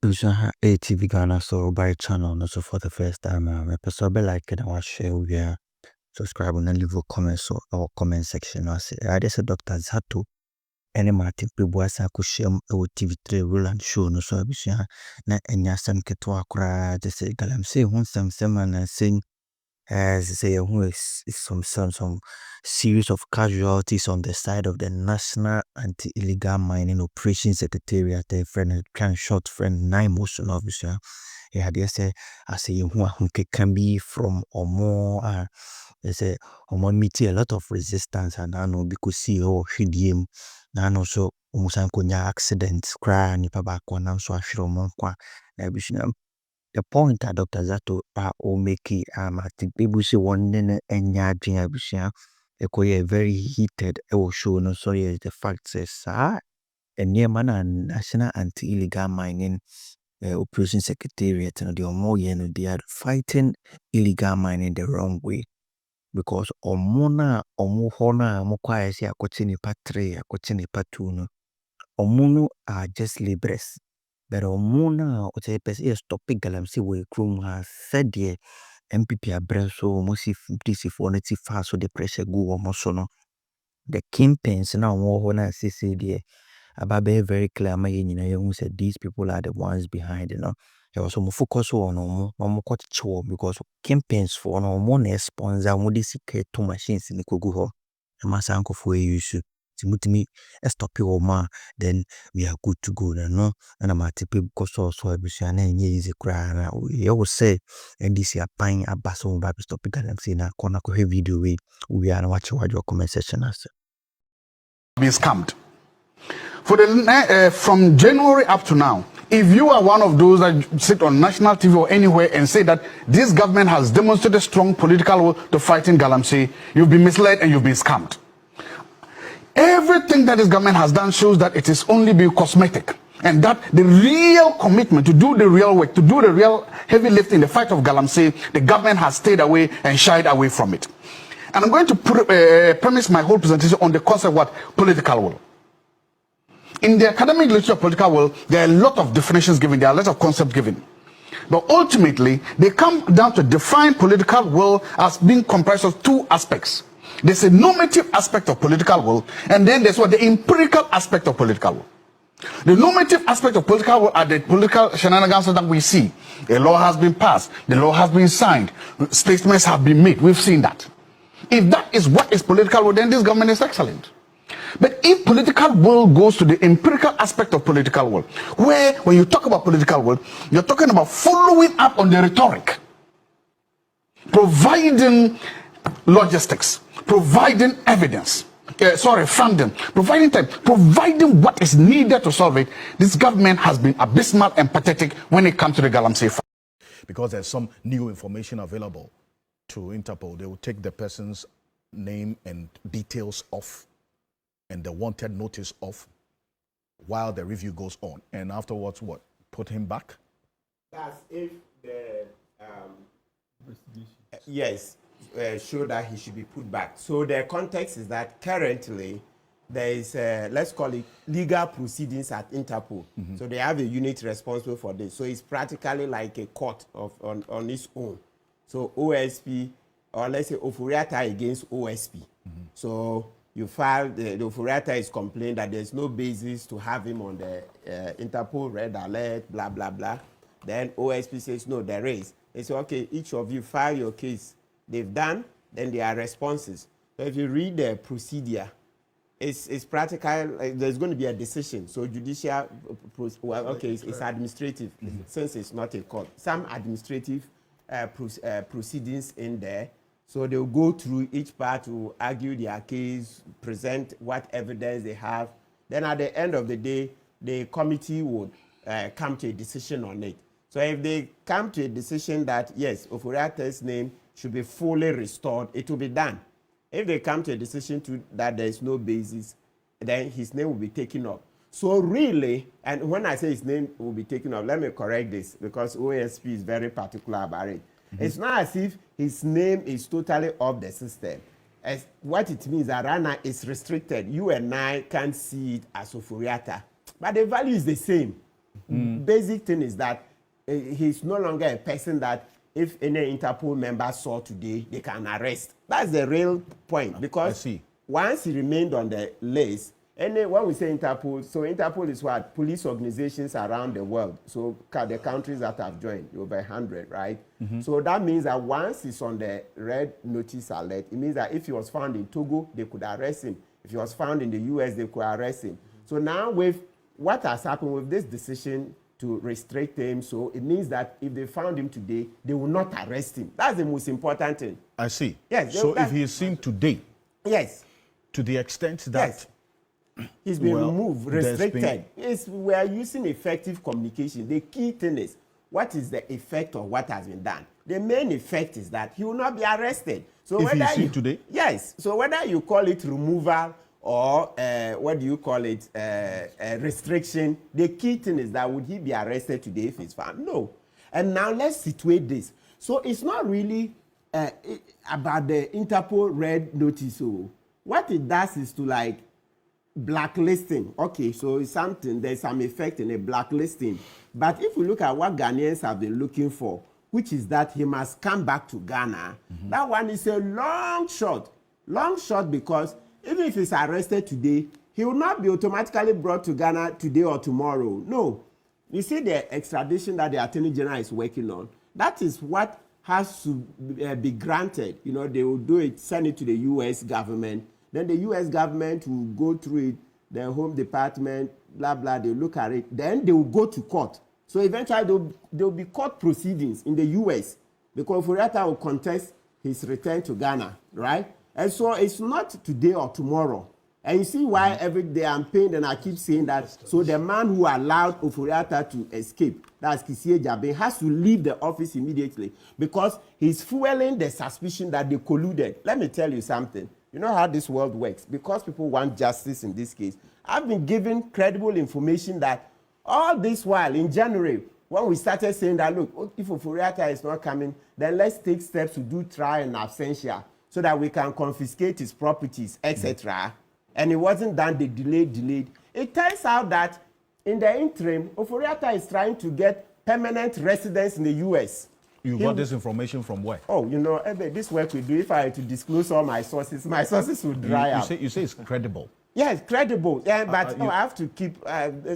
Usha Tvghana so by channel no so for the first time episode be like and I share we are subscribe and leave a comment so our comment section I say I just Dr. Zaato and Martin Kpebu asa ko share TV3 Roland show no so abusua na enya sam keto akura just say galamsey hu sam and saying say who is some series of casualties on the side of the National Anti-Illegal Mining Operation Secretariat. A friend, kind short friend, 9 motion officer. He had say, I say, who can be from or more. They say, or meet a lot of resistance, and I know because see, oh, him. Now, also, almost accidents, cry, nipa back one, I'm so assured, the point that Dr. Zaato or make Martin Kpebu say one nene enya adwene abusua ekoye very heated show no so yes the fact says and near man National Anti-Illegal Mining Operation Secretariat and the omo they are fighting illegal mining the wrong way because omona omo hona mokwa ese akoche nipa 3 akoche nipa 2 no omo are just laborers. But omuna o say person is topic galamsey we krum ha said the MPP abreso mosi DC for neti fa so the pressure go omo so no the campaigns na omo ho na say there about very clear ma yin na said these people are the ones behind you know there was some focus on omo kwat cho because campaigns for no omo na sponsor mo this to machines ni kogu ho e ma sanko for use timutimi stop your ma then we are good to go no and I'm at people so abusua na enye easy cry na you will say NDC apan abaso ba stop galamsey na kona ko video we are watch your comment section as been scammed for the from January up to now. If you are one of those that sit on national TV or anywhere and say that this government has demonstrated strong political will to fighting galamsey, you've been misled and you've been scammed. Everything that this government has done shows that it is only be cosmetic, and that the real commitment to do the real work, to do the real heavy lift in the fight of galamsey, the government has stayed away and shied away from it. And I'm going to premise my whole presentation on the concept of what political will. In the academic literature of political will, there are a lot of definitions given, there are a lot of concepts given. But ultimately, they come down to define political will as being comprised of two aspects. There's a normative aspect of political will, and then there's what the empirical aspect of political will. The normative aspect of political will are the political shenanigans that we see. A law has been passed, the law has been signed, statements have been made, we've seen that. If that is what is political will, then this government is excellent. But if political will goes to the empirical aspect of political will, where when you talk about political will, you're talking about following up on the rhetoric, providing logistics, providing evidence, funding, providing time, providing what is needed to solve it. This government has been abysmal and pathetic when it comes to the galamsey fight. Because there's some new information available to Interpol, they will take the person's name and details off and the wanted notice off while the review goes on. And afterwards, what? Put him back? That's if the, yes, show that he should be put back. So the context is that currently there is, let's call it legal proceedings at Interpol. So they have a unit responsible for this. So it's practically like a court on its own. So OSP, or let's say Ofuriata against OSP. So you file, the Ofuriata is complaining that there's no basis to have him on the Interpol red alert, blah, blah, blah. Then OSP says, no, there is. They say, okay, each of you file your case. They've done, then there are responses. So if you read the procedure, it's practical, there's going to be a decision. So judicial, well, okay, it's administrative, since it's not a court. Some administrative proceedings in there. So they'll go through each part to argue their case, present what evidence they have. Then at the end of the day, the committee would come to a decision on it. So if they come to a decision that, yes, Ofuriata's name should be fully restored, it will be done. If they come to a decision that there is no basis, then his name will be taken up. So really, and when I say his name will be taken up, let me correct this, because OSP is very particular about it. It's not as if his name is totally off the system. As what it means that Rana is restricted. You and I can't see it as Ofuriata. But the value is the same. Basic thing is that he's no longer a person that if any Interpol member saw today, they can arrest. That's the real point, because once he remained on the list, and when we say Interpol, so Interpol is what? Police organizations around the world. So the countries that have joined, over 100, right? So that means that once he's on the red notice alert, it means that if he was found in Togo, they could arrest him. If he was found in the US, they could arrest him. So now with what has happened with this decision to restrict him, so it means that if they found him today, they will not arrest him. That's the most important thing. I see. Yes. So if he is seen today, yes, to the extent that yes, he's been removed, restricted. We are using effective communication. The key thing is, what is the effect of what has been done? The main effect is that he will not be arrested. So if he's seen today? Yes. So whether you call it removal or what do you call it, restriction, the key thing is that would he be arrested today if he's found? No. And now let's situate this. So it's not really about the Interpol red notice. So what it does is to like blacklisting. Okay, so it's something, there's some effect in a blacklisting. But if we look at what Ghanaians have been looking for, which is that he must come back to Ghana, that one is a long shot. Long shot, because even if he's arrested today, he will not be automatically brought to Ghana today or tomorrow. No. You see the extradition that the Attorney General is working on, that is what has to be granted. You know, they will do it, send it to the U.S. government. Then the U.S. government will go through it, the Home Department, blah, blah, they'll look at it. Then they will go to court. So eventually there will be court proceedings in the U.S. because Oforiatta will contest his return to Ghana, right? And so it's not today or tomorrow. And you see why every day I'm pained and I keep saying that. So the man who allowed Oforiatta to escape, that's Kisie Jabe, has to leave the office immediately because he's fueling the suspicion that they colluded. Let me tell you something. You know how this world works. Because people want justice in this case, I've been given credible information that all this while in January, when we started saying that, look, if Oforiatta is not coming, then let's take steps to do trial in absentia so that we can confiscate his properties, etc. And it wasn't done, they delayed. It turns out that in the interim, Oforiatta is trying to get permanent residence in the U.S. You got this information from where? Oh, you know, this work we do, if I had to disclose all my sources would dry up. You say it's credible. Yes, credible. Yeah, but I have to keep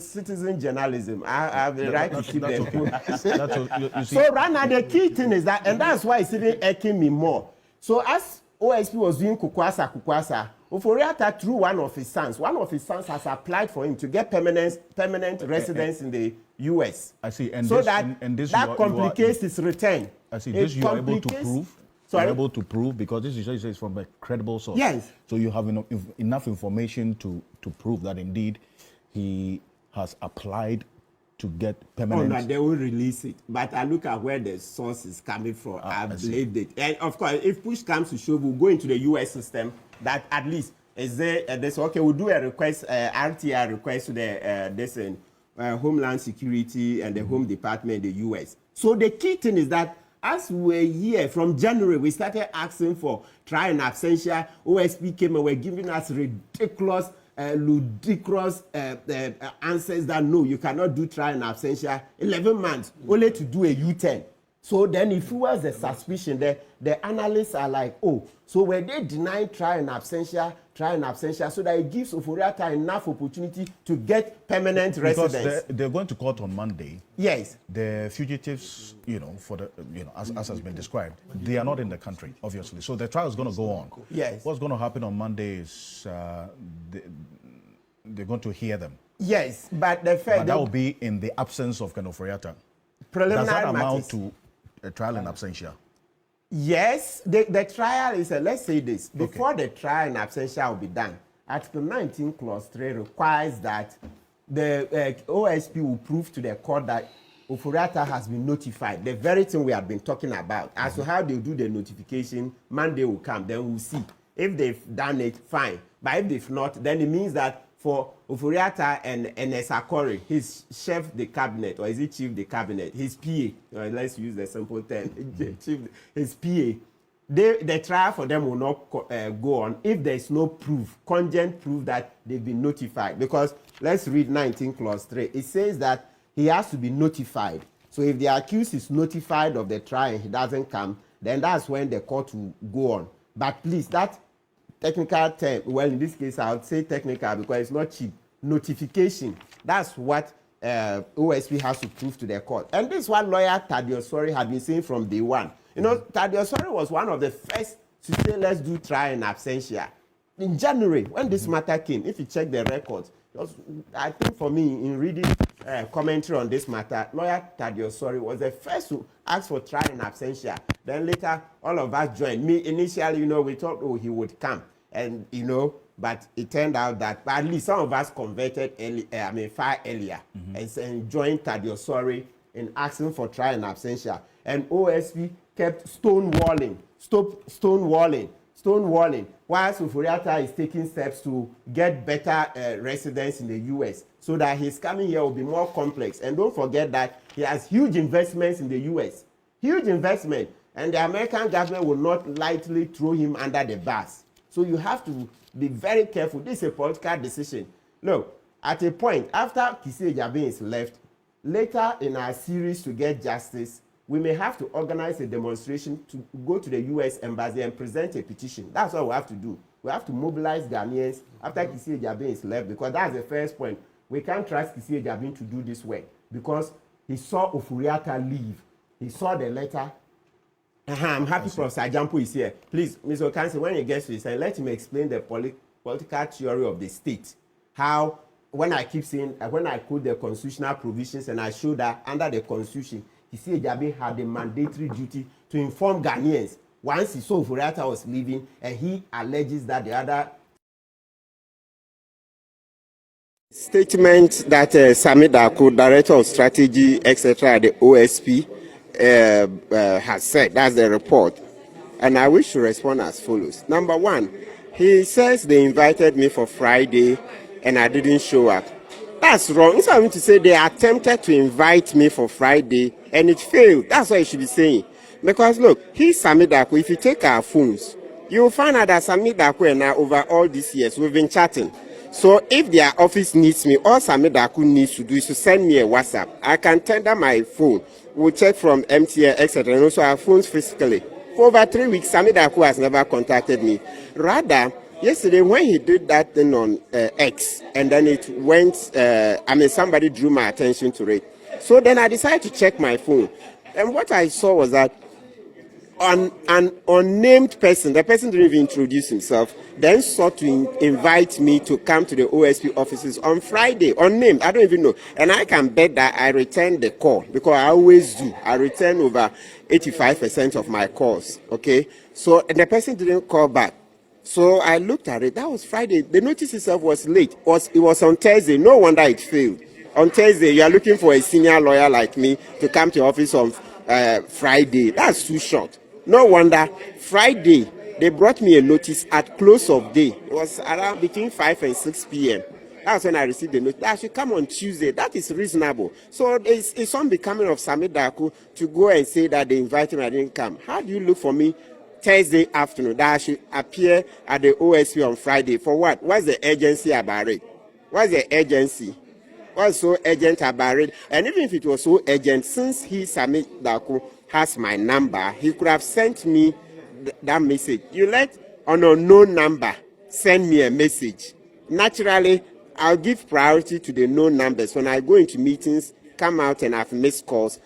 citizen journalism. I have the right to keep them. So right now, the key thing is that, and that's why it's even irking me more. So as OSP was doing Kukwasa, Oforiatta, through one of his sons has applied for him to get permanent residence in the U.S. I see. And so this, that and this complicates his return. I see. This you are able to prove. Sorry? You're able to prove because this is from a credible source. Yes. So you have enough information to prove that indeed he has applied to get permanent. Oh, no, they will release it. But I look at where the source is coming from. I believed it. And of course, if push comes to shove, we'll go into the U.S. system. That at least is there. Okay, we'll do a request, RTI request to the Homeland Security and the Home Department in the U.S. So the key thing is that as we're here from January, we started asking for trial in absentia. OSP came and were giving us ridiculous, ludicrous answers that no, you cannot do trial in absentia. 11 months, only to do a U-turn. So then it fuels the suspicion. The analysts are like, oh, so were they denying trial in absentia, so that it gives Oforiatta enough opportunity to get permanent residence. Because they're going to court on Monday. Yes. The fugitives, as has been described, they are not in the country, obviously. So the trial is going to go on. Yes. What's going to happen on Monday is they're going to hear them. Yes, but the fact that will be in the absence of Oforiatta. Preliminary Does that amount matters to a trial in absentia? Yes, the trial is, let's say this, before the trial in absentia will be done, Article 19, Clause 3 requires that the OSP will prove to the court that Oforiatta has been notified, the very thing we have been talking about. As to how they do the notification, Monday will come, then we'll see. If they've done it, fine. But if they've not, then it means that for Oforiatta and Esakore, his chef de cabinet, or is it chief de cabinet, his PA, let's use the simple term, his PA, the trial for them will not go on if there is no proof, cogent proof that they've been notified. Because let's read 19 clause 3. It says that he has to be notified. So if the accused is notified of the trial and he doesn't come, then that's when the court will go on. But please, that technical term, well, in this case, I would say technical because it's not cheap. Notification, that's what OSP has to prove to the court. And this is what lawyer Tadiosori had been saying from day one. You know, Tadiosori was one of the first to say, let's do trial in absentia. In January, when this matter came, if you check the records, I think for me, in reading commentary on this matter, lawyer Tadiosori was the first to ask for trial in absentia. Then later, all of us joined. Me, initially, you know, we thought, oh, he would come. And, you know, but it turned out that at least some of us converted far earlier and joined Tadiosori in asking for trial in absentia. And OSP kept stonewalling, while Sufuriata is taking steps to get better residents in the US so that his coming here will be more complex. And don't forget that he has huge investments in the US. Huge investment. And the American government will not lightly throw him under the bus. So you have to be very careful. This is a political decision. Look, at a point, after Kissi Ejabin is left, later in our series to get justice, we may have to organize a demonstration to go to the US embassy and present a petition. That's what we have to do. We have to mobilize Ghanaians after Kissi Ejabin is left, because that's the first point. We can't trust Kissi Ejabin to do this work because he saw Ofuriata leave. He saw the letter. I'm happy Professor Ajampo is here. Please, Mr. Okansi, when he gets to his side, let him explain the political theory of the state. How, when I keep saying, when I quote the constitutional provisions and I show that under the constitution, Kissi Ejabin had the mandatory duty to inform Ghanaians once he saw Ofuriata was leaving, and he alleges that the other statement that Sami Darko, Director of Strategy, etc., at the OSP, has said. That's the report. And I wish to respond as follows. Number one, he says they invited me for Friday and I didn't show up. That's wrong. Instead of me to say they attempted to invite me for Friday and it failed. That's what you should be saying. Because look, he's Sami Darko. If you take our phones, you'll find out that Sami Darko and I, over all these years, we've been chatting. So if their office needs me, all Sami Darko needs to do is to send me a WhatsApp. I can tender my phone. We'll check from MTN, etc. And also our phones physically. For over 3 weeks, Sami Darko has never contacted me. Rather, yesterday when he did that thing on X, and then it went, somebody drew my attention to it. So then I decided to check my phone. And what I saw was that an unnamed person, the person didn't even introduce himself, then sought to invite me to come to the OSP offices on Friday, unnamed, I don't even know. And I can bet that I returned the call, because I always do. I return over 85% of my calls, okay? So, and the person didn't call back. So I looked at it, that was Friday. The notice itself was late. It was on Thursday, no wonder it failed. On Thursday, you are looking for a senior lawyer like me to come to your office on Friday. That's too short. No wonder, Friday, they brought me a notice at close of day. It was around between 5 and 6 p.m. That's when I received the notice. I should come on Tuesday. That is reasonable. So it's unbecoming of Sami Darko to go and say that they invited me, I didn't come. How do you look for me Thursday afternoon that I should appear at the OSP on Friday? For what? What's the urgency about it? What's the urgency? What's so urgent about it? And even if it was so urgent, since Sami Darko has my number, he could have sent me that message. You let an unknown number send me a message. Naturally, I'll give priority to the known numbers. When I go into meetings, come out and have missed calls,